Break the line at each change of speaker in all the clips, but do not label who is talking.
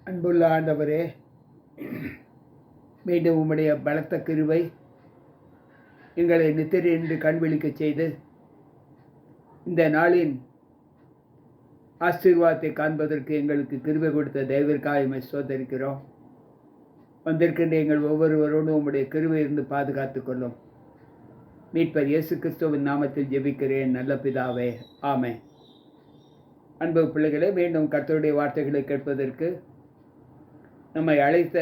அன்புள்ள ஆண்டவரே, மீண்டும் உம்முடைய பலத்த கிருபை எங்களை நித்திரையின்றி கண்விழிக்கச் செய்து இந்த நாளின் ஆசீர்வாதத்தை காண்பதற்கு எங்களுக்கு கிருபை கொடுத்த தெய்வத்திற்காக உம்மை ஸ்தோத்தரிக்கிறோம். வந்திருக்கின்ற எங்கள் ஒவ்வொருவரோடும் உம்முடைய கிருபை இருந்து பாதுகாத்து கொள்ளும். மீட்பர் இயேசு கிறிஸ்துவின் நாமத்தில் ஜெபிக்கிறேன் நல்ல பிதாவே, ஆமென். அன்பு பிள்ளைகளே, மீண்டும் கர்த்தருடைய வார்த்தைகளை கேட்பதற்கு நம்மை அழைத்த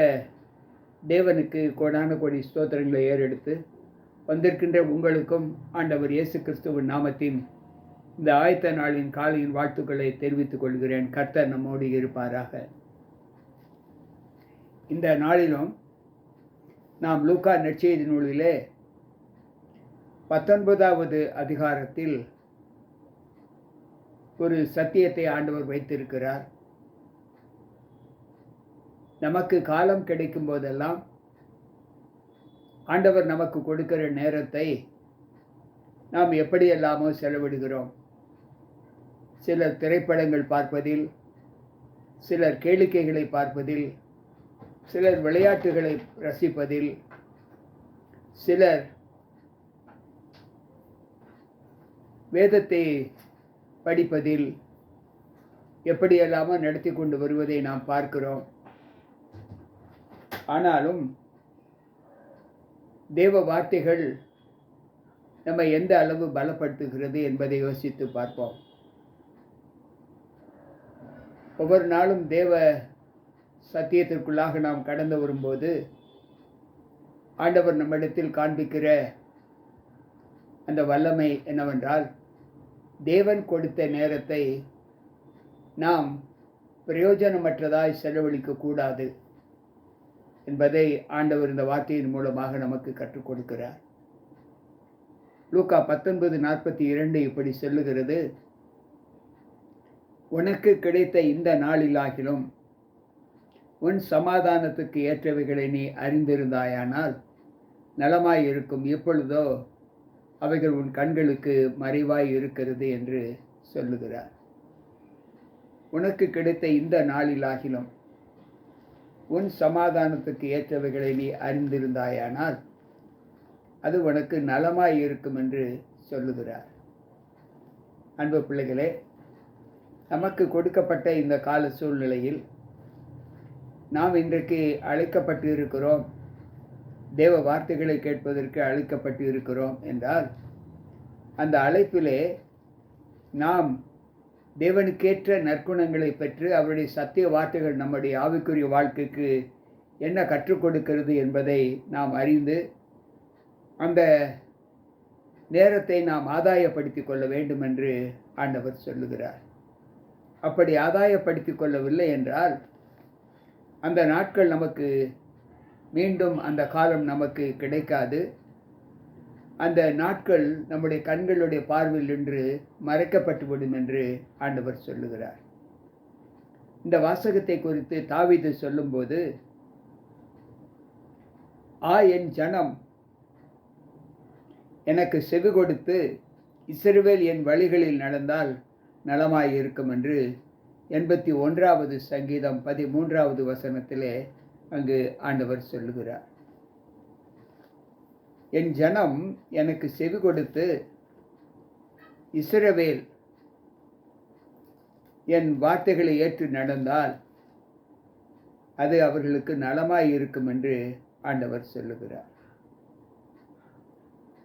தேவனுக்கு கோடான கோடி ஸ்தோத்திரங்களை ஏறெடுத்து வந்திருக்கின்ற உங்களுக்கும் ஆண்டவர் இயேசு கிறிஸ்துவின் நாமத்தின் இந்த ஆயத்த நாளின் காலையின் வாழ்த்துக்களை தெரிவித்துக் கொள்கிறேன். கர்த்தர் நம்மோடு இருப்பாராக. இந்த நாளிலும் நாம் லூக்கா நற்செய்தி நூலிலே 19வது அதிகாரத்தில் ஒரு சத்தியத்தை ஆண்டவர் வைத்திருக்கிறார். நமக்கு காலம் கிடைக்கும் போதெல்லாம் ஆண்டவர் நமக்கு கொடுக்கிற நேரத்தை நாம் எப்படியெல்லாமோ செலவிடுகிறோம். சிலர் திரைப்படங்கள் பார்ப்பதில், சிலர் கேளிக்கைகளை பார்ப்பதில், சிலர் விளையாட்டுகளை ரசிப்பதில், சிலர் வேதத்தை படிப்பதில் எப்படியெல்லாமோ நடத்தி கொண்டு வருவதை நாம் பார்க்கிறோம். ஆனாலும் தேவ வார்த்தைகள் நம்மை எந்த அளவு பலப்படுத்துகிறது என்பதை யோசித்து பார்ப்போம். ஒவ்வொரு நாளும் தேவ சத்தியத்திற்குள்ளாக நாம் கடந்து வரும்போது ஆண்டவர் நம்மிடத்தில் காண்பிக்கிற அந்த வல்லமை என்னவென்றால், தேவன் கொடுத்த நேரத்தை நாம் பிரயோஜனமற்றதாய் செலவழிக்கக்கூடாது என்பதை ஆண்டவர் இந்த வார்த்தையின் மூலமாக நமக்கு கற்றுக் கொடுக்கிறார். லூக்கா 19:42 இப்படி சொல்லுகிறது: உனக்கு கிடைத்த இந்த நாளிலாகிலும் உன் சமாதானத்துக்கு ஏற்றவைகளை நீ அறிந்திருந்தாயானால் நலமாய் இருக்கும். இப்பொழுதோ அவைகள் உன் கண்களுக்கு மறைவாய் இருக்கிறது என்று சொல்லுகிறார். உனக்கு கிடைத்த இந்த நாளிலாகிலும் உன் சமாதானத்துக்கு ஏற்றவைகளை நீ அறிந்திருந்தாயானால் அது உனக்கு நலமாய் இருக்கும் என்று சொல்லுகிறார். அன்பு பிள்ளைகளே, நமக்கு கொடுக்கப்பட்ட இந்த கால சூழ்நிலையில் நாம் இன்றைக்கு அழைக்கப்பட்டு இருக்கிறோம், தேவ வார்த்தைகளை கேட்பதற்கு அழைக்கப்பட்டு இருக்கிறோம் என்றால், அந்த அழைப்பிலே நாம் தேவனுக்கேற்ற நற்குணங்களை பெற்று அவருடைய சத்திய வார்த்தைகள் நம்முடைய ஆவிக்குரிய வாழ்க்கைக்கு என்ன கற்றுக் கொடுக்கிறது என்பதை நாம் அறிந்து அந்த நேரத்தை நாம் ஆதாயப்படுத்தி கொள்ள வேண்டும் என்று ஆண்டவர் சொல்லுகிறார். அப்படி ஆதாயப்படுத்தி கொள்ளவில்லை என்றால் அந்த நாட்கள் நமக்கு மீண்டும் அந்த காலம் நமக்கு கிடைக்காது. அந்த நாட்கள் நம்முடைய கண்களுடைய பார்வையில் நின்று மறைக்கப்பட்டுவிடும் என்று ஆண்டவர் சொல்லுகிறார். இந்த வாசகத்தை குறித்து தாவீது சொல்லும்போது, என் ஜனம் எனக்கு செவி கொடுத்து இஸ்ரவேல் என் வழிகளில் நடந்தால் நலமாய் இருக்கும் என்று 81வது சங்கீதம் 13வது வசனத்திலே அங்கு ஆண்டவர் சொல்லுகிறார். என் ஜனம் எனக்கு செவி கொடுத்து இஸ்ரவேல் என் வார்த்தைகளை ஏற்று நடந்தால் அது அவர்களுக்கு நலமாய் இருக்கும் என்று ஆண்டவர் சொல்லுகிறார்.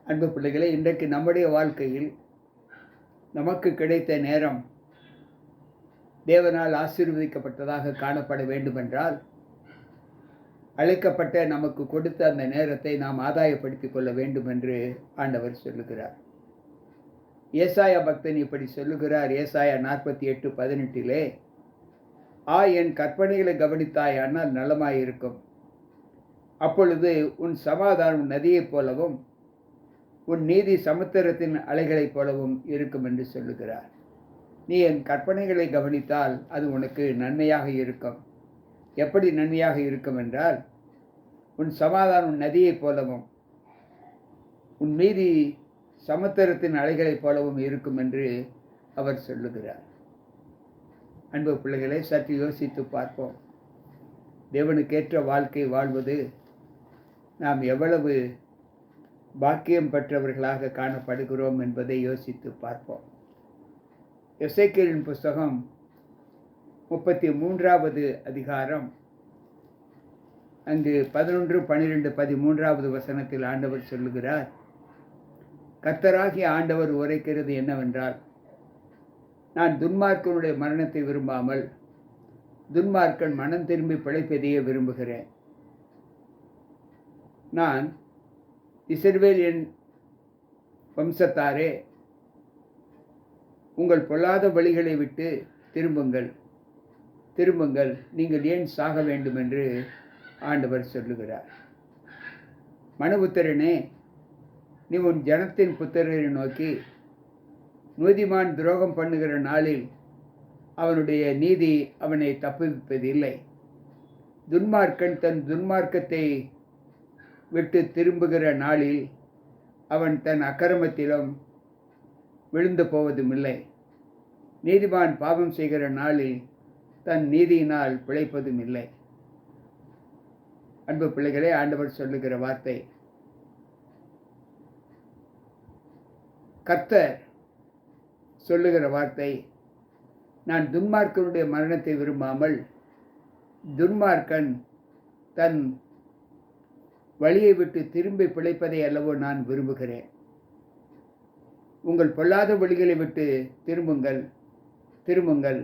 அன்பு பிள்ளைகளே, இன்றைக்கு நம்முடைய வாழ்க்கையில் நமக்கு கிடைத்த நேரம் தேவனால் ஆசீர்வதிக்கப்பட்டதாக காணப்பட வேண்டுமென்றால் அழைக்கப்பட்ட நமக்கு கொடுத்த அந்த நேரத்தை நாம் ஆதாயப்படுத்தி கொள்ள வேண்டும் என்று ஆண்டவர் சொல்லுகிறார். ஏசாயா பக்தன் இப்படி சொல்லுகிறார். ஏசாயா 48:18 என் கற்பனைகளை கவனித்தாயானால் நலமாயிருக்கும். அப்பொழுது உன் சமாதானம் நதியைப் போலவும் உன் நீதி சமுத்திரத்தின் அலைகளைப் போலவும் இருக்கும் என்று சொல்லுகிறார். நீ என் கற்பனைகளை கவனித்தால் அது உனக்கு நன்மையாக இருக்கும். எப்படி நன்மையாக இருக்கும் என்றால், உன் சமாதானம் நதியைப் போலவும் உன் நீதி சமுத்திரத்தின் அலைகளைப் போலவும் இருக்கும் என்று அவர் சொல்லுகிறார். அன்பு பிள்ளைகளை, சற்று யோசித்து பார்ப்போம். தேவனுக்கேற்ற வாழ்க்கை வாழ்வது நாம் எவ்வளவு பாக்கியம் பெற்றவர்களாக காணப்படுகிறோம் என்பதை யோசித்து பார்ப்போம். எசேக்கியேலின் புஸ்தகம் 33வது அதிகாரம் அங்கு 11, 12, 13வது வசனத்தில் ஆண்டவர் சொல்லுகிறார், கர்த்தராகிய ஆண்டவர் உரைக்கிறது என்னவென்றால், நான் துன்மார்க்கனுடைய மரணத்தை விரும்பாமல் துன்மார்க்கன் மனம் திரும்பி பிழைப்பதையே விரும்புகிறேன். நான் இஸ்ரவேலின் வம்சத்தாரே, உங்கள் பொல்லாத வழிகளை விட்டு திரும்புங்கள், திரும்புங்கள், நீங்கள் ஏன் சாக வேண்டும் என்று ஆண்டவர் சொல்லுகிறார். மனுபுத்திரனே, நீ உன் ஜனத்தின் புத்திரரை நோக்கி, நீதிமான் துரோகம் பண்ணுகிற நாளில் அவனுடைய நீதி அவனை தப்புவிப்பதில்லை. துன்மார்க்கன் தன் துன்மார்க்கத்தை விட்டு திரும்புகிற நாளில் அவன் தன் அக்கிரமத்திலும் விழுந்து போவதுமில்லை. நீதிமான் பாவம் செய்கிற நாளில் தன் நீதியினால் பிழைப்பதும் இல்லை. அன்பு பிள்ளைகளே, ஆண்டவர் சொல்லுகிற வார்த்தை, கர்த்தர் சொல்லுகிற வார்த்தை, நான் துன்மார்க்கனுடைய மரணத்தை விரும்பாமல் துன்மார்க்கன் தன் வழியை விட்டு திரும்பி பிழைப்பதை அல்லவோ நான் விரும்புகிறேன். உங்கள் பொல்லாத வழிகளை விட்டு திரும்புங்கள், திரும்புங்கள்,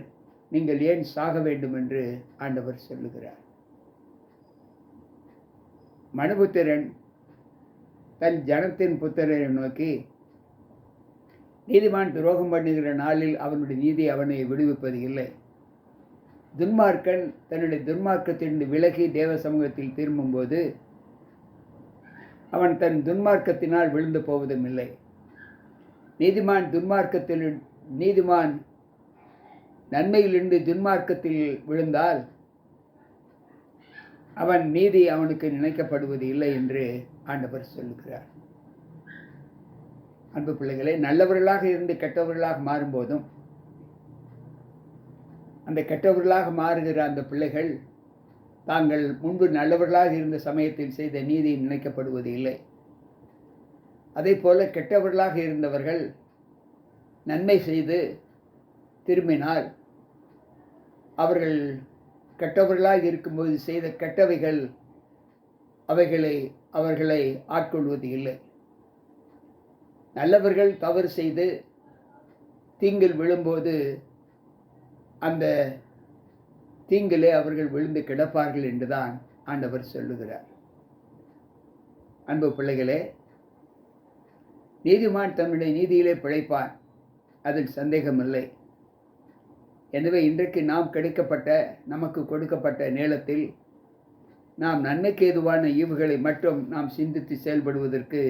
நீங்கள் ஏன் சாக வேண்டும் என்று ஆண்டவர் சொல்லுகிறார். மனுபுத்திரன் தன் ஜனத்தின் புத்திரரை நோக்கி, நீதிமான் துரோகம் பண்ணுகிற நாளில் அவனுடைய நீதி அவனை விடுவிப்பது இல்லை. துன்மார்க்கன் தன்னுடைய துன்மார்க்கத்திலிருந்து விலகி தேவ சமூகத்தில் திரும்பும்போது அவன் தன் துன்மார்க்கத்தினால் விழுந்து போவதும் இல்லை. நீதிமான் நன்மையிலிருந்து துன்மார்க்கத்தில் விழுந்தால் அவன் நீதி அவனுக்கு நினைக்கப்படுவது இல்லை என்று ஆண்டவர் சொல்லுகிறார். அன்பு பிள்ளைகளே, நல்லவர்களாக இருந்து கெட்டவர்களாக மாறும்போதும் அந்த கெட்டவர்களாக மாறுகிற அந்த பிள்ளைகள் தாங்கள் முன்பு நல்லவர்களாக இருந்த சமயத்தில் செய்த நீதி நினைக்கப்படுவது இல்லை. அதே போல கெட்டவர்களாக இருந்தவர்கள் நன்மை செய்து திரும்பினால் அவர்கள் கெட்டவர்களாக இருக்கும்போது செய்த கெட்டவைகள் அவர்களை ஆட்கொள்வது இல்லை. நல்லவர்கள் தவறு செய்து தீங்கில் விழும்போது அந்த தீங்கிலே அவர்கள் விழுந்து கிடப்பார்கள் என்றுதான் ஆண்டவர் சொல்லுகிறார். அன்பு பிள்ளைகளே, நீதிமான் தன்னுடைய நீதியிலே பிழைப்பான், அதில் சந்தேகமில்லை. எனவே இன்றைக்கு நமக்கு கொடுக்கப்பட்ட நேரத்தில் நாம் நன்மைக்கு ஏதுவான ஈவுகளை மட்டும் நாம் சிந்தித்து செயல்படுவதற்கு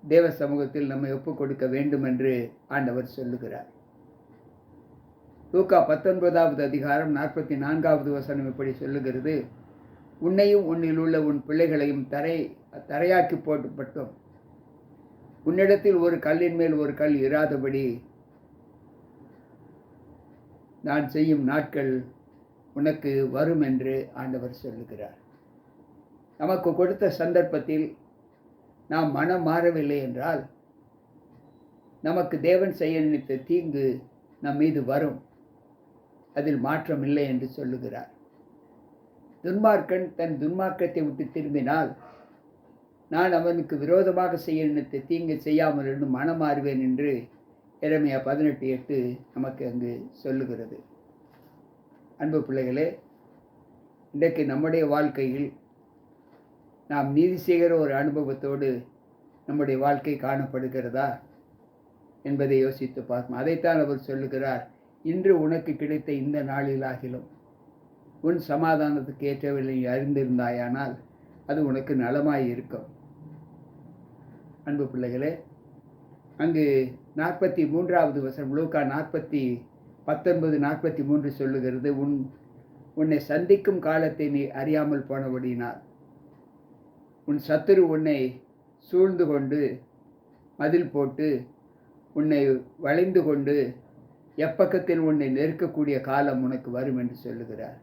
தேவ சமூகத்தில் நம்மை ஒப்புக் கொடுக்க வேண்டும் என்று ஆண்டவர் சொல்லுகிறார். லூக்கா 19வது அதிகாரம் 44வது வசனம் இப்படி சொல்லுகிறது, உன்னையும் உன்னில் உள்ள உன் பிள்ளைகளையும் தரையாக்கி போட்டுப்பட்டும் உன்னிடத்தில் ஒரு கல்லின் மேல் ஒரு கல் இராதபடி நான் செய்யும் நாட்கள் உனக்கு வரும் என்று ஆண்டவர் சொல்லுகிறார். நமக்கு கொடுத்த சந்தர்ப்பத்தில் நாம் மனம் மாறவில்லை என்றால் நமக்கு தேவன் செய்ய நினைத்த தீங்கு நம் மீது வரும், அதில் மாற்றம் இல்லை என்று சொல்லுகிறார். துன்மார்க்கன் தன் துன்மார்க்கத்தை விட்டு திரும்பினால் நான் அவனுக்கு விரோதமாக செய்ய நினைத்த தீங்கு செய்யாமல் இருந்து மனம் மாறுவேன் என்று எரேமியா 18:8 நமக்கு அங்கு சொல்லுகிறது. அன்பு பிள்ளைகளே, இன்றைக்கு நம்முடைய வாழ்க்கையில் நாம் நீதி செய்கிற ஒரு அனுபவத்தோடு நம்முடைய வாழ்க்கை காணப்படுகிறதா என்பதை யோசித்து பார்ப்போம். அதைத்தான் அவர் சொல்லுகிறார், இன்று உனக்கு கிடைத்த இந்த நாளிலாகிலும் உன் சமாதானத்துக்கு ஏற்றவில்லை அறிந்திருந்தாயானால் அது உனக்கு நலமாய் இருக்கும். அன்பு பிள்ளைகளே, அங்கு 43வது வசனம் லூக்கா 19:43 சொல்லுகிறது, உன்னை சந்திக்கும் காலத்தை நீ அறியாமல் போனபடியினால் உன் சத்துரு உன்னை சூழ்ந்து கொண்டு மதில் போட்டு உன்னை வளைந்து கொண்டு எப்பக்கத்தில் உன்னை நெருக்கக்கூடிய காலம் உனக்கு வரும் என்று சொல்லுகிறார்.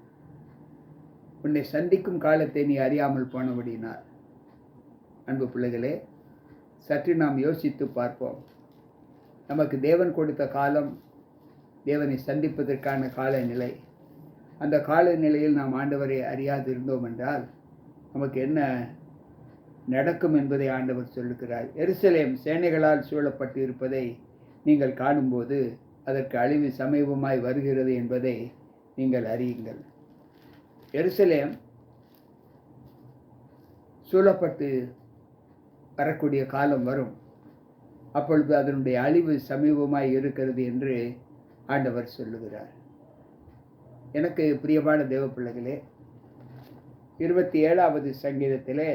உன்னை சந்திக்கும் காலத்தை நீ அறியாமல் போனபடினார். அன்பு பிள்ளைகளே, சற்று நாம் யோசித்து பார்ப்போம். நமக்கு தேவன் கொடுத்த காலம் தேவனை சந்திப்பதற்கான காலநிலை. அந்த காலநிலையில் நாம் ஆண்டவரை அறியாது இருந்தோம் என்றால் நமக்கு என்ன நடக்கும் என்பதை ஆண்டவர் சொல்லுகிறார். எருசலேம் சேனைகளால் சூழப்பட்டு இருப்பதை நீங்கள் காணும்போது அதற்கு அழிவு சமீபமாய் வருகிறது என்பதை நீங்கள் அறியுங்கள். எருசலேம் சூழப்பட்டு வரக்கூடிய காலம் வரும். அப்பொழுது அதனுடைய அழிவு சமீபமாய் இருக்கிறது என்று ஆண்டவர் சொல்லுகிறார். எனக்கு பிரியமான தேவ பிள்ளைகளே, 27வது சங்கீதத்திலே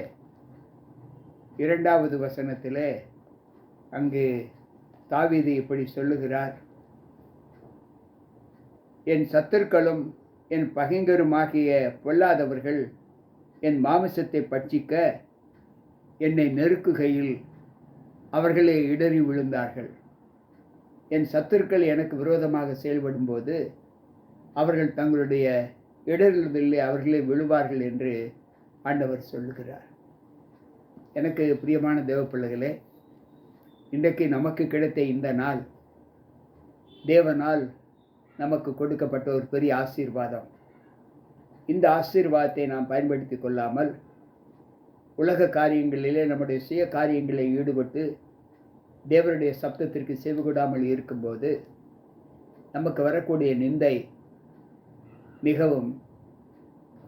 2வது வசனத்திலே அங்கு தாவீது இப்படி சொல்லுகிறார். என் சத்துருக்களும் என் பகைஞருமாகிய பொல்லாதவர்கள் என் மாமிசத்தை பட்சிக்க என்னை நெருக்குகையில் அவர்களே இடறி விழுந்தார்கள். என் சத்துருக்கள் எனக்கு விரோதமாக செயல்படும்போது அவர்கள் தங்களுடைய இடரிலே அவர்களே விழுவார்கள் என்று ஆண்டவர் சொல்லுகிறார். எனக்கு பிரியமான தேவ பிள்ளைகளே, இன்றைக்கு நமக்கு கிடைத்த இந்த நாள் தேவனால் நமக்கு கொடுக்கப்பட்ட ஒரு பெரிய ஆசீர்வாதம். இந்த ஆசீர்வாதத்தை நாம் பயன்படுத்தி கொள்ளாமல் உலக காரியங்களிலே நம்முடைய சுய காரியங்களில் ஈடுபட்டு தேவனுடைய சப்தத்திற்கு செவிகொடாமல் இருக்கும்போது நமக்கு வரக்கூடிய நிந்தை மிகவும்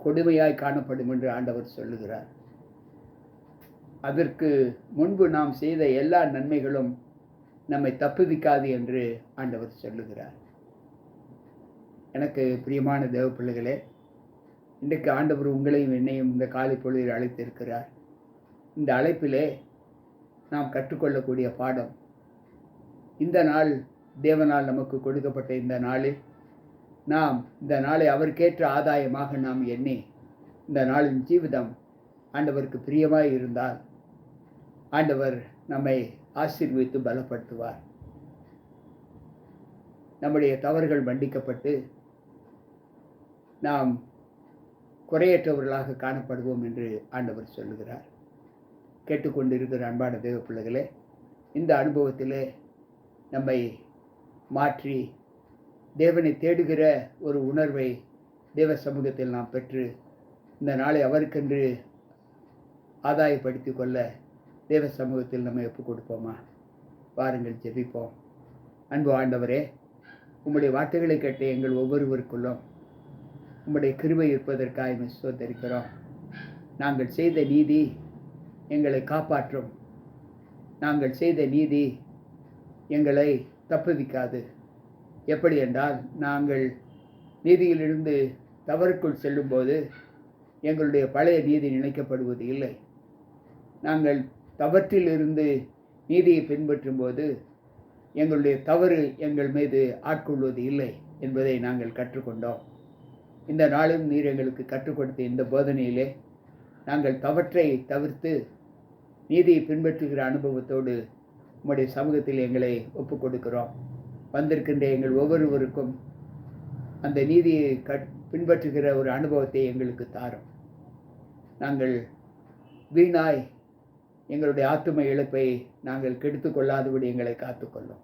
கொடுமையாய் காணப்படும் என்று ஆண்டவர் சொல்லுகிறார். அதற்கு முன்பு நாம் செய்த எல்லா நன்மைகளும் நம்மை தப்புவிக்காது என்று ஆண்டவர் சொல்லுகிறார். எனக்கு பிரியமான தேவ பிள்ளைகளே, இன்றைக்கு ஆண்டவர் உங்களையும் என்னையும் இந்த காலை பொழுதில் அழைத்திருக்கிறார். இந்த அழைப்பிலே நாம் கற்றுக்கொள்ளக்கூடிய பாடம், இந்த நாள் தேவனால் நமக்கு கொடுக்கப்பட்ட இந்த நாளில் நாம் இந்த நாளை அவருக்கேற்ற ஆதாயமாக நாம் எண்ணி இந்த நாளின் ஜீவிதம் ஆண்டவருக்கு பிரியமாய் இருந்தால் ஆண்டவர் நம்மை ஆசீர்வதித்து பலப்படுத்துவார். நம்முடைய தவறுகள் மன்னிக்கப்பட்டு நாம் குறையற்றவர்களாக காணப்படுவோம் என்று ஆண்டவர் சொல்லுகிறார். கேட்டுக்கொண்டிருக்கிற அன்பான தேவ பிள்ளைகளே, இந்த அனுபவத்திலே நம்மை மாற்றி தேவனை தேடுகிற ஒரு உணர்வை தேவ சமூகத்தில் நாம் பெற்று இந்த நாளை அவருக்கென்று ஆதாயப்படுத்தி கொள்ள தேவ சமூகத்தில் நம்ம ஒப்புக் கொடுப்போமா? வாருங்கள் ஜெபிப்போம். அன்பு ஆண்டவரே, உம்முடைய வார்த்தைகளை கேட்ட எங்கள் ஒவ்வொருவருக்குள்ளும் உம்முடைய கிருபை இருப்பதற்காக ஸ்தோத்திரிக்கிறோம். நாங்கள் செய்த நீதி எங்களை காப்பாற்றும். நாங்கள் செய்த நீதி எங்களை தப்புவிக்காது. எப்படி என்றால், நாங்கள் நீதியிலிருந்து தவறுக்குள் செல்லும்போது எங்களுடைய பழைய நீதி நினைக்கப்படுவது இல்லை. நாங்கள் தவற்றிலிருந்து நீதியை பின்பற்றும் போது எங்களுடைய தவறு எங்கள் மீது ஆட்கொள்வது இல்லை என்பதை நாங்கள் கற்றுக்கொண்டோம். இந்த நாளும் நீர் எங்களுக்கு கற்றுக் கொடுத்த இந்த போதனையிலே நாங்கள் தவற்றை தவிர்த்து நீதியை பின்பற்றுகிற அனுபவத்தோடு உம்முடைய சமூகத்தில் எங்களை ஒப்புக் கொடுக்கிறோம். வந்திருக்கின்ற எங்கள் ஒவ்வொருவருக்கும் அந்த நீதியை பின்பற்றுகிற ஒரு அனுபவத்தை எங்களுக்கு தாரும். நாங்கள் வீணாய் எங்களுடைய ஆத்தும இழப்பை நாங்கள் கெடுத்து கொள்ளாதபடி எங்களை காத்துக்கொள்ளும்.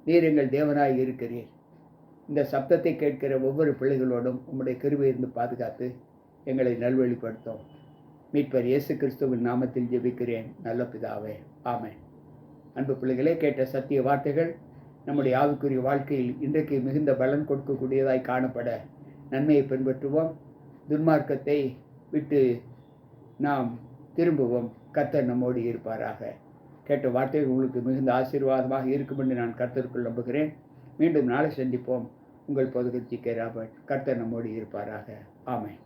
நீர் எங்கள் தேவனாய் இருக்கிறீர். இந்த சப்தத்தை கேட்கிற ஒவ்வொரு பிள்ளைகளோடும் உம்முடைய கிருபை இருந்து பாதுகாத்து எங்களை நல்வழிப்படுத்தும். மீட்பர் இயேசு கிறிஸ்துவின் நாமத்தில் ஜெபிக்கிறேன் நல்ல பிதாவே, ஆமென். அன்பு பிள்ளைகளே, கேட்ட சத்திய வார்த்தைகள் நம்முடைய ஆவிக்குரிய வாழ்க்கையில் இன்றைக்கு மிகுந்த பலன் கொடுக்கக்கூடியதாய் காணப்பட நன்மையை பின்பற்றுவோம். துன்மார்க்கத்தை விட்டு நாம் திரும்புவோம். கர்த்தர் நம்மோடு இருப்பாராக. கேட்ட வார்த்தைகள் உங்களுக்கு மிகுந்த ஆசீர்வாதமாக இருக்கும் என்று நான் கர்த்தருக்குள் நம்புகிறேன். மீண்டும் நாளை சந்திப்போம். உங்கள் பொதுகட்சி கே. ராபர்ட். கர்த்தர் நம்மோடு இருப்பாராக. ஆமென்.